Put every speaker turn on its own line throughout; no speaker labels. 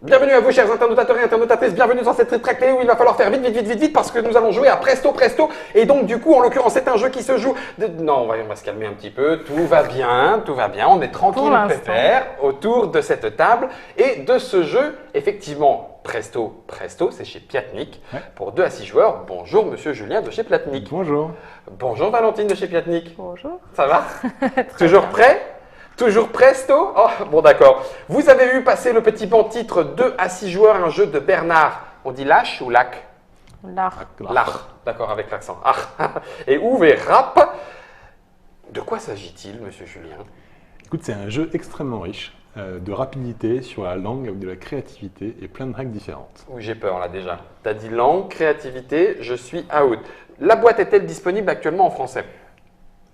Bienvenue à vous, chers internautateurs et internautatrices, bienvenue dans cette Trick Play où il va falloir faire vite parce que nous allons jouer à Presto. Et donc du coup, en l'occurrence, c'est un jeu qui se joue… Non, on va se calmer un petit peu, tout va bien, on est tranquille, pépère, autour de cette table. Et de ce jeu, effectivement, Presto, c'est chez Piatnik, pour 2 à 6 joueurs. Bonjour Monsieur Julien de chez Piatnik.
Bonjour.
Bonjour Valentine de chez Piatnik.
Bonjour.
Ça va? Toujours prêt? Toujours Presto? Oh, bon d'accord. Vous avez vu passer le petit banc titre 2 à 6 joueurs, un jeu de Bernard. On dit lâche ou lac?
L'art.
L'art, d'accord, avec l'accent. Et Ouve et Rap. De quoi s'agit-il, Monsieur Julien?
Écoute, c'est un jeu extrêmement riche, de rapidité, sur la langue, avec de la créativité et plein de règles différentes.
Oui, j'ai peur là déjà. T'as dit langue, créativité, je suis out. La boîte est-elle disponible actuellement en français?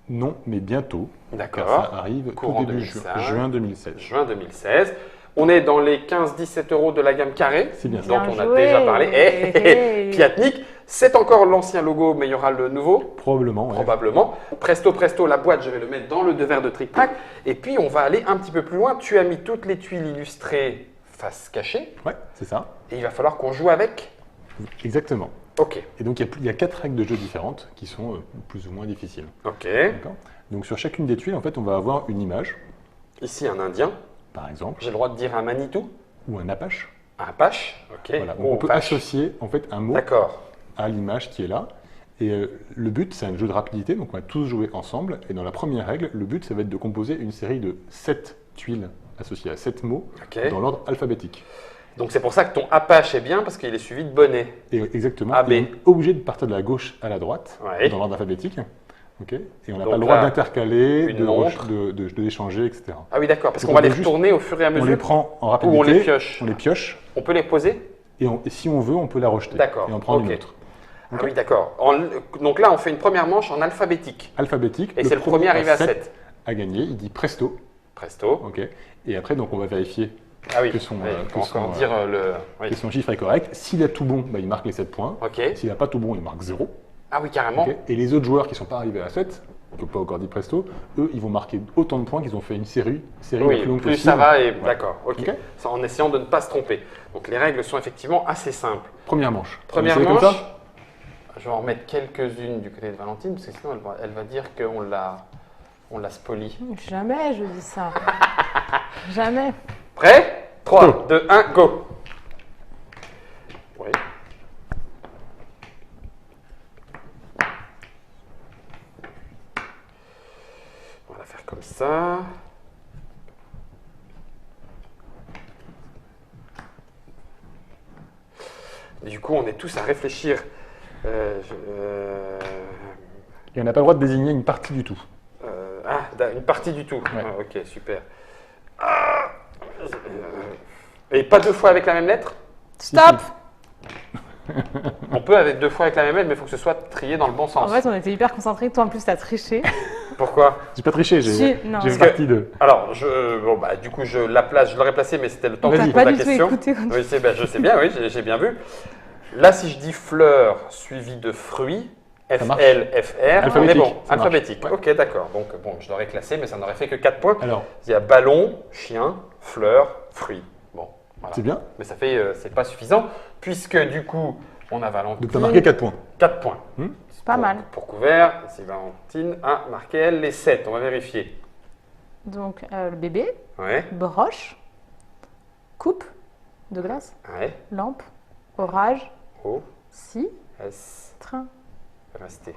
Non, mais bientôt.
D'accord.
Ça arrive
Courant
au début
2016.
juin 2016.
Juin 2016. On est dans les 15-17 € de la gamme carrée,
C'est bien
dont
ça.
on a déjà parlé. Et Piatnik, c'est encore l'ancien logo, mais il y aura le nouveau?
Probablement, ouais.
Probablement. Presto, la boîte, je vais le mettre dans le devers de Trick Track. Et puis, on va aller un petit peu plus loin. Tu as mis toutes les tuiles illustrées face cachée.
Ouais, c'est ça.
Et il va falloir qu'on joue avec.
Exactement.
Ok.
Et donc, il y a 4 règles de jeu différentes qui sont plus ou moins difficiles.
Ok.
D'accord. Donc, sur chacune des tuiles, en fait, on va avoir une image,
Ici, un Indien.
par exemple,
J'ai le droit de dire un Manitou.
ou un apache.
Un Apache. Ok.
Voilà. Donc,
Oh,
on peut
Apache.
associer, en fait, un mot
D'accord.
à l'image qui est là. Et le but, c'est un jeu de rapidité, donc on va tous jouer ensemble. Et dans la première règle, le but, ça va être de composer une série de 7 tuiles associées à 7 mots
Ok.
dans l'ordre alphabétique.
Donc, c'est pour ça que ton Apache est bien, parce qu'il est suivi de bonnet.
Et exactement,
A, B.
on est obligé de partir de la gauche à la droite,
Ouais.
dans l'ordre alphabétique. Ok. Et on n'a
Donc
pas le droit
là,
d'intercaler,
une montre.
de l'échanger, etc.
Ah oui, d'accord. Parce
Donc,
qu'on va
on
les
peut juste-
retourner au fur et à
On
mesure.
les prend en
Ou
rapidité,
on les pioche.
on les pioche,
On peut les poser?
et si on veut, on peut la rejeter.
D'accord.
Et on prend
Ok.
une autre.
Ah
Ok.
oui, d'accord. Donc là, on fait une première manche en alphabétique.
Alphabétique.
Et c'est le premier arrivé à 7.
à gagner. Il dit presto.
Presto.
Ok. Et après, donc, on va vérifier
Ah oui,
que son,
oui,
que
faut
son,
encore dire le… Oui.
que son chiffre est correct. S'il a tout bon, bah, il marque les 7 points.
Ok.
S'il n'a pas tout bon, il marque 0.
Ah oui, carrément.
Ok. Et les autres joueurs qui ne sont pas arrivés à 7, qui n'ont pas encore dit presto, eux, ils vont marquer autant de points qu'ils ont fait une série la
Oui,
plus longue
plus
possible.
ça va et…
Ouais.
D'accord, ok.
Ok.
Ça, en essayant de ne pas se tromper. Donc les règles sont effectivement assez simples.
Première manche.
Première
Vous savez
manche,
comme ça
je vais en remettre quelques-unes du côté de Valentine, parce que sinon elle va dire qu'on l'a spolie.
Jamais je dis ça. Jamais.
Prêt? 3,
Go.
2, 1, go. Oui. On va la faire comme ça. Du coup, on est tous à réfléchir.
Et on n'a pas le droit de désigner une partie du tout.
Une partie du tout.
Ouais.
Ah, ok, super. Et pas 2 fois avec la même lettre?
Stop.
On peut avec 2 fois avec la même lettre, mais il faut que ce soit trié dans le bon
En
sens.
fait, on était hyper concentrés. Toi, en plus, t'as triché.
Pourquoi?
J'ai pas triché, j'ai
Non.
une
Parce
partie de.
Alors, du coup, je l'aurais placé, mais c'était le temps que
Vas-y.
je
T'as
pose
pas
la
du tout
question.
écouté quand tu…
Oui, je sais bien, oui, j'ai bien vu. Là, si je dis fleur suivi de fruits,
Ça marche.
FL, FR, on est bon.
Alphabétique, ça marche.
Alphabétique.
Ouais.
Ok, d'accord. Donc, bon, je l'aurais classé, mais ça n'aurait fait que 4 points.
Alors,
Il y a ballon, chien, fleur, fruits. Bon, voilà.
c'est bien.
Mais ça fait, c'est pas suffisant, puisque du coup, on a Valentine.
Donc, tu as marqué 4 points.
4 points.
C'est pas mal.
Pour couvert, si Valentine a marqué elle les 7, on va vérifier.
Donc, le bébé,
Ouais,
broche, coupe de glace,
ouais.
lampe, orage,
O,
scie,
S,
train.
resté.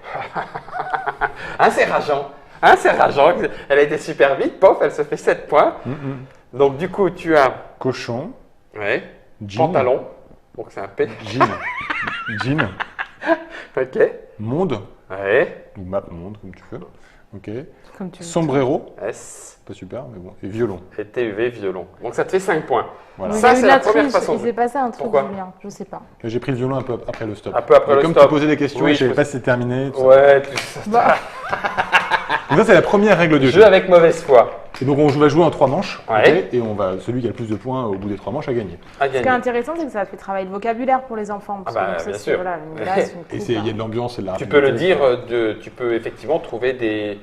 Ah, c'est rageant. Hein, c'est rageant. Elle a été super vite, pof, elle se fait 7 points. Donc, du coup, tu as
Cochon,
ouais,
jean,
pantalon. Donc, c'est un P.
jean, jean,
Ok.
monde,
Ouais,
ou map monde, comme tu veux. Ok.
Comme tu veux.
Sombrero,
S,
pas super, mais bon. Et violon.
et TUV, violon. Donc, ça te fait 5 points.
Voilà.
Mais
Ça,
il y a eu
c'est
de
la
la
première
triche.
façon
Il
de-
s'est passé un truc,
Pourquoi
Julien. Je sais pas.
J'ai pris le violon un peu après le stop.
Un peu après
Et
le
comme
stop.
tu posais des questions,
Oui,
je savais
je-
pas si c'était terminé. tout ça.
Ouais, tout ça.
Bah,
Donc ça, c'est la première règle de jeu.
Jeu avec mauvaise foi.
Et donc, on va jouer en 3 manches.
Ouais.
Ok, et celui qui a le plus de points au bout des 3 manches a gagné.
À
Ce qui est
gagner.
intéressant, c'est que ça fait travailler le vocabulaire pour les enfants. Parce
Ah bah,
que donc ça,
bien
c'est,
sûr.
voilà, une glace, une
Et
coupe,
il y a de l'ambiance et de la
Tu peux le
rapidité.
dire, tu peux effectivement trouver des.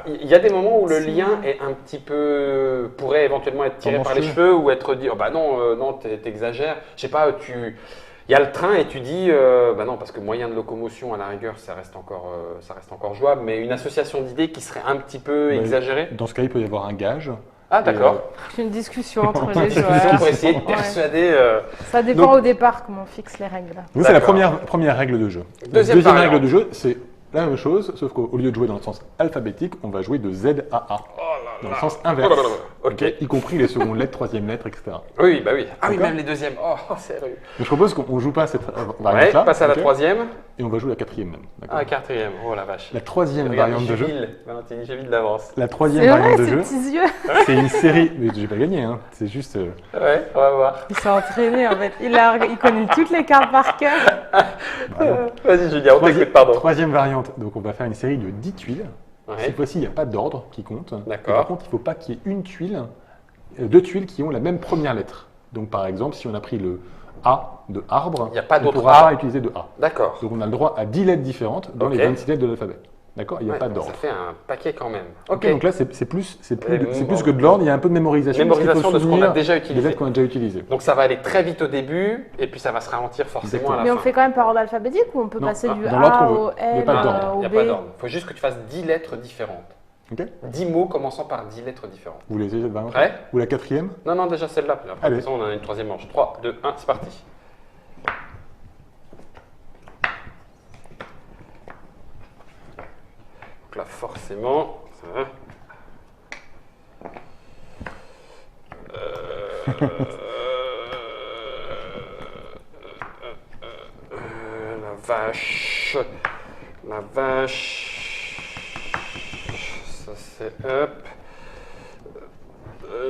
Il y a des moments où le
Si.
lien est un petit peu pourrait éventuellement être tiré par les
Tendancieux.
cheveux ou être dit oh, bah non non t'exagères. Je sais pas il y a le train et tu dis bah non parce que moyen de locomotion à la rigueur ça reste encore jouable mais une association d'idées qui serait un petit peu
Bah,
exagérée.
Dans ce cas, il peut y avoir un gage.
Ah d'accord.
C'est une discussion entre les
Pour
joueurs.
essayer de
Ouais.
persuader.
Ça dépend
Donc-
au départ comment on fixe les règles.
Donc, c'est la
D'accord.
première règle de jeu.
Deuxième
Deuxième
variante.
règle de jeu, c'est la même chose, sauf qu'au lieu de jouer dans le sens alphabétique, on va jouer de Z à A. Dans le sens inverse.
Oh là là là. Ok.
Y compris les secondes lettres, troisième lettre, etc. Donc,
Oui bah oui. Ah oui
D'accord.
même les deuxièmes. Oh sérieux.
je propose qu'on joue pas cette
Ouais.
variante-là.
Passe à la
ok,
troisième.
Et on va jouer la quatrième même. d'accord.
Ah quatrième. Oh la vache.
La troisième
Regarde,
variante de jeu.
Valentine, j'ai vite d'avance.
La troisième
C'est vrai,
variante de
ces
jeu,
petits yeux.
c'est une série. Mais j'ai pas gagné, hein. C'est juste.
Ouais, on va voir.
Il s'est entraîné en fait. Il connaît toutes les cartes par cœur.
Vas-y Julien, on t'écoute, pardon.
Troisième variante. Donc on va faire une série de 10 tuiles.
Ouais.
Cette fois-ci, il n'y a pas d'ordre qui compte.
D'accord.
Par contre, il ne faut pas qu'il y ait deux tuiles qui ont la même première lettre. Donc par exemple, si on a pris le A de arbre,
Il n'y a pas
on ne
d'autre
pourra
A.
pas utiliser de A.
D'accord.
Donc on a le droit à 10 lettres différentes dans
Ok.
les 26 lettres de l'alphabet. D'accord. Il n'y a
Ouais,
pas
ça
d'ordre.
fait un paquet quand même.
Ok,
Ok.
donc là, c'est plus
bon,
que de l'ordre, il y a un peu de mémorisation. parce qu'il faut
Mémorisation
se
de ce qu'on a
souvenir
déjà
des
utilisé.
lettres qu'on a déjà utilisées.
Donc ça va aller très vite au début et puis ça va se ralentir forcément à la
Mais on
fin.
fait quand même par ordre alphabétique ou on peut
Non,
passer du
dans l'ordre
A
qu'on veut.
au
Il y a
L
pas d'ordre.
Il
au
n'y a
B?
pas d'ordre. Il faut juste que tu fasses 10 lettres différentes.
Ok.
10 mots commençant par 10 lettres différentes.
Vous voulez essayer cette variante
Prêt?
Ou la quatrième?
Non, non, déjà celle-là. Puis après,
Allez.
de toute façon, on a une troisième manche. 3, 2, 1, c'est parti. Donc là, forcément, ça va. La vache. La vache. Ça c'est hop.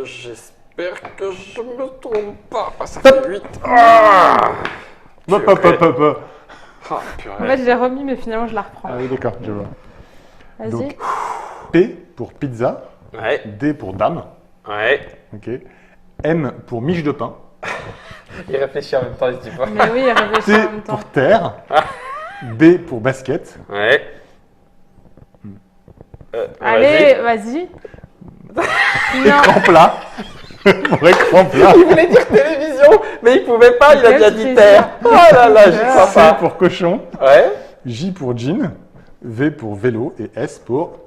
J'espère que je me trompe pas. Ah, ça fait 8. Ah,
Hop, hop, hop, hop, hop.
ah,
En
purée.
fait, je l'ai remis, mais finalement, je la reprends.
Ah oui, d'accord, je vois.
Vas-y.
donc, P pour pizza,
Ouais,
D pour dame,
ouais.
ok. M pour miche de pain,
Il réfléchit en même temps, il se dit pas.
Mais oui, il réfléchit
T
en même temps.
pour terre, B pour basket,
Ouais.
Allez, vas-y. Non,
écran plat, pour écran plat,
Il voulait dire télévision, mais il pouvait pas, il a
Quel
déjà dit
plaisir.
terre. Oh là là, j'y crois
C
pas.
pour cochon,
Ouais.
J pour jean, V pour vélo et S pour...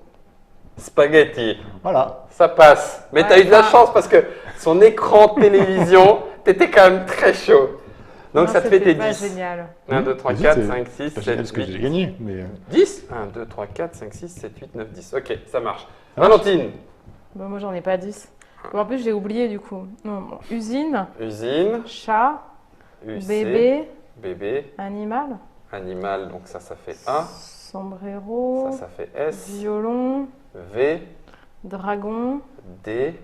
Spaghetti.
Voilà.
Ça passe. Mais
Ouais,
t'as eu de la
enfin-
chance parce que son écran télévision, t'étais quand même très chaud. Donc
non,
ça te fait tes
c'était pas
10.
génial.
1, 2, 3,
Vas-y,
4,
c'est
5, 6,
pas génial
7,
ce que j'ai
8,
gagné, mais...
10. 1, 2, 3, 4, 5, 6, 7, 8, 9, 10. Ok, ça marche.
Ça marche.
Valentine.
Bon, moi, j'en ai pas 10. Bon, en plus, j'ai oublié du coup. Non, bon. Usine,
Usine.
chat,
UC.
bébé,
Bébé.
animal,
Animal, donc ça fait A.
sombrero,
Ça fait S.
violon,
V.
dragon,
D.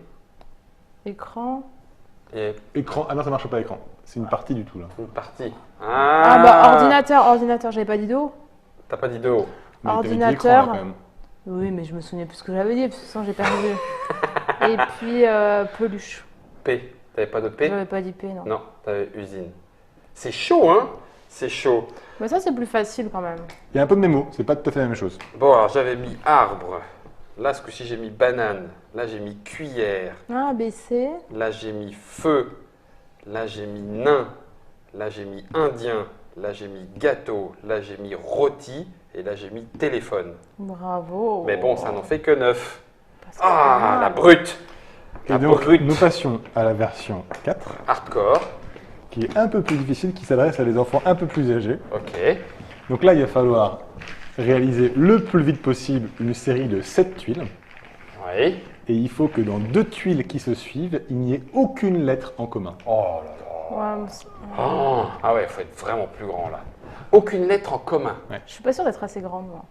écran.
Et
Écran... Ah non, ça marche pas écran. C'est une partie du tout, là.
une partie.
Ah, bah, ordinateur, j'avais pas dit d'eau.
T'as pas dit de haut.
Mais t'avais dit
Ordinateur.
écran, là, quand même.
Oui, mais je me souvenais plus ce que j'avais dit, parce que sinon j'ai perdu. Et puis, peluche.
P. T'avais pas de P?
J'avais pas dit P, non.
Non, t'avais usine. C'est chaud, hein? C'est chaud.
Mais ça, c'est plus facile quand même.
Il y a un peu de mémo, c'est pas tout à fait la même chose.
Bon, alors j'avais mis arbre. Là, ce coup-ci, j'ai mis banane. Là, j'ai mis cuillère.
A, B, C.
Là, j'ai mis feu. Là, j'ai mis nain. Là, j'ai mis indien. Là, j'ai mis gâteau. Là, j'ai mis rôti. Et là, j'ai mis téléphone.
Bravo.
Mais bon, ça n'en fait que 9.
Parce que pas
Ah,
mal.
la brute.
Et
La
donc,
brute.
nous passions à la version 4,
Hardcore.
qui est un peu plus difficile, qui s'adresse à des enfants un peu plus âgés.
Ok.
Donc là, il va falloir réaliser le plus vite possible une série de 7 tuiles.
Oui.
Et il faut que dans 2 tuiles qui se suivent, il n'y ait aucune lettre en commun.
Oh là là.
Ouais, mais
Oh. Ah ouais, il faut être vraiment plus grand là. Aucune lettre en commun.
je suis pas sûre d'être assez grande, moi.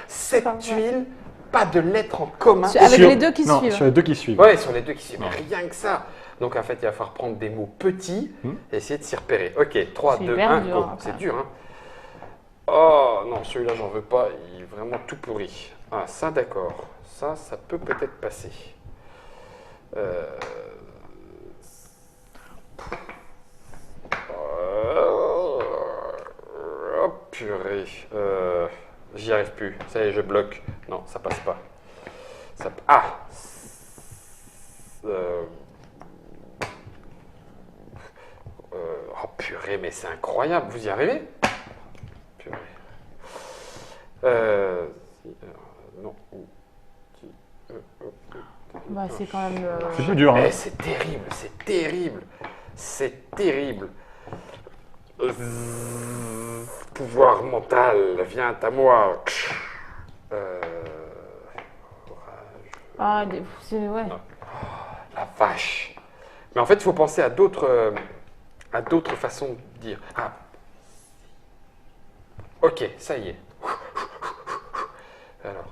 7
Pas vrai.
tuiles, pas de lettres en commun.
Avec
Sur-
les deux qui
non,
suivent.
sur les 2 qui suivent.
Ouais, sur les deux qui suivent.
Ouais.
Rien que ça. Donc en fait, il va falloir prendre des mots petits
Hmm.
et essayer de s'y repérer. Ok, 3,
C'est
2,
hyper
1,
dur,
go.
hein,
C'est
ça.
dur, hein. Oh non, celui-là, j'en veux pas. Il est vraiment tout pourri. Ah, ça, d'accord. Ça peut peut-être passer. Euh... Oh, purée. J'y arrive plus. Ça y est, je bloque. Non, ça passe pas. Ah. Oh purée, mais c'est incroyable. Vous y arrivez? Purée. Non.
Bah, c'est quand même.
C'est plus dur, hein.
Eh, c'est terrible, c'est terrible. C'est terrible. Pouvoir mental, viens à moi.
Ah, ouais.
La vache. Mais en fait, il faut penser à d'autres façons de dire. Ah. Ok, ça y est. Alors.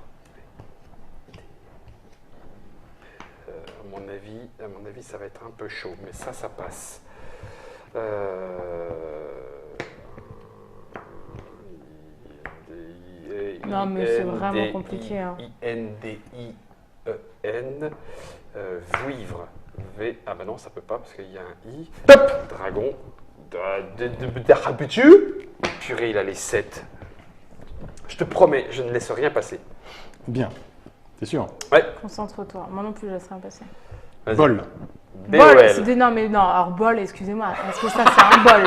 À mon avis, ça va être un peu chaud, mais ça passe.
Non, mais c'est vraiment compliqué, hein.
I-N-D-I-E-N. Vouivre. V. Ah bah non, ça peut pas parce qu'il y a un I.
Top.
Dragon. Purée, il a les 7. Je te promets, je ne laisse rien passer.
Bien. C'est sûr.
Ouais.
Concentre-toi. Moi non plus, je laisserai rien passer.
Vas-y.
Bol.
Bol,
BOL.
non, mais non, alors bol, excusez-moi, est-ce que ça c'est un bol?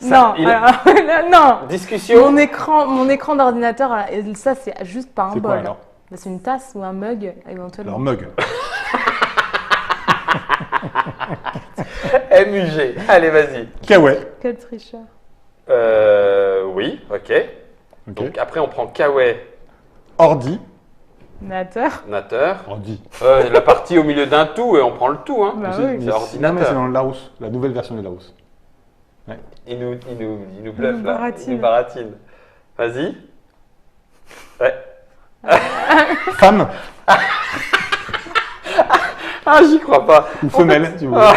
Non,
il-
alors, non.
Discussion.
Mon écran d'ordinateur, ça c'est juste pas un
C'est
bol.
quoi alors?
Bah, c'est une tasse ou un mug éventuellement.
Alors, mug.
MUG. Allez, vas-y.
Kawaii.
Quel tricheur.
Oui, ok.
Ok.
Donc après, on prend Kawaii,
Ordi.
Nateur.
nateur.
Ordi.
La partie au milieu d'un tout, et on prend le tout. Hein.
Bah
Aussi,
oui.
mais
c'est ordinateur.
Non, mais c'est dans le Larousse. La nouvelle version du Larousse.
Il nous bluffe
nous
là.
baratine.
Il nous baratine. Vas-y. Ouais.
Femme
Ah, j'y crois pas.
ou femelle, si vous voulez.
Ah.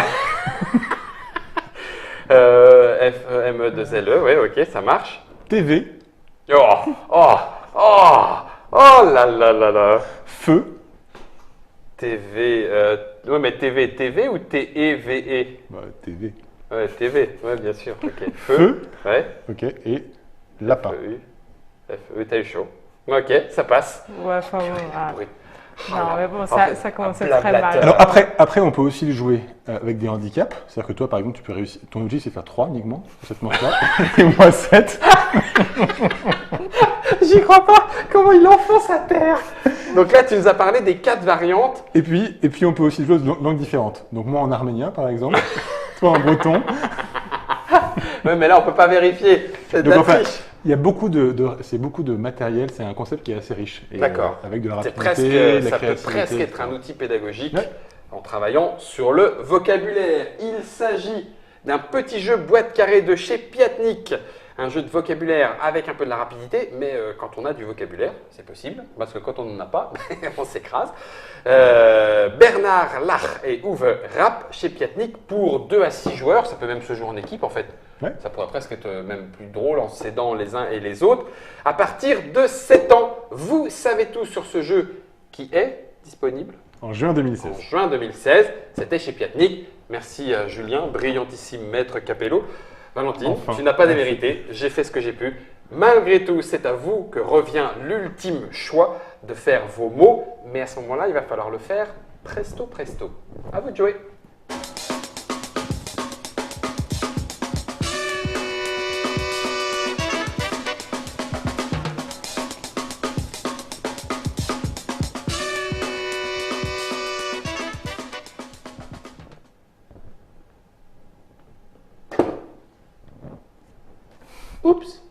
F-E-M-E-2-L-E, ouais, ok, ça marche.
TV.
Oh là là là là.
Feu.
TV, ouais, mais TV ou T-E-V-E?
Bah, TV.
Ouais, TV, ouais, bien sûr, ok.
Feu.
Ouais.
Ok. Et lapin.
F-E-U. F-E, t'as eu chaud. Ok, ça passe.
Ouais, enfin bon. Ah.
Pourri.
Non, mais bon,
En
ça,
fait,
ça commence
un
à être très mal.
blablateur.
Alors après, on peut aussi le jouer avec des handicaps. C'est-à-dire que toi, par exemple, tu peux réussir. Ton objectif, c'est faire 3 uniquement sur cette manche-là. Et moi, 7.
J'y crois pas. Comment il enfonce à terre. Donc là, tu nous as parlé des 4 variantes.
Et puis, on peut aussi le jouer de langues différentes. Donc moi, en arménien, par exemple. Toi, en breton.
Ouais, mais là, on peut pas vérifier. C'est de
Donc
la
enfin,
triche.
il y a c'est beaucoup de matériel. C'est un concept qui est assez riche. Et,
D'accord.
avec de la
C'est
rapidité, de la
ça peut
créativité,
presque être
etc.
un outil pédagogique
Ouais.
en travaillant sur le vocabulaire. Il s'agit d'un petit jeu boîte carrée de chez Piatnik. Un jeu de vocabulaire avec un peu de la rapidité, mais quand on a du vocabulaire, c'est possible, parce que quand on n'en a pas, on s'écrase. Bernard Lach et Uwe Rapp chez Piatnik pour 2 à 6 joueurs. Ça peut même se jouer en équipe en fait.
Ouais.
Ça pourrait presque être même plus drôle en s'aidant les uns et les autres. À partir de 7 ans, vous savez tout sur ce jeu qui est disponible
En juin 2016.
en juin 2016. C'était chez Piatnik. Merci à Julien, brillantissime maître Capello. Valentine,
Enfin.
tu n'as pas démérité, j'ai fait ce que j'ai pu. Malgré tout, c'est à vous que revient l'ultime choix de faire vos mots, mais à ce moment-là, il va falloir le faire presto presto. À vous de jouer. Oups.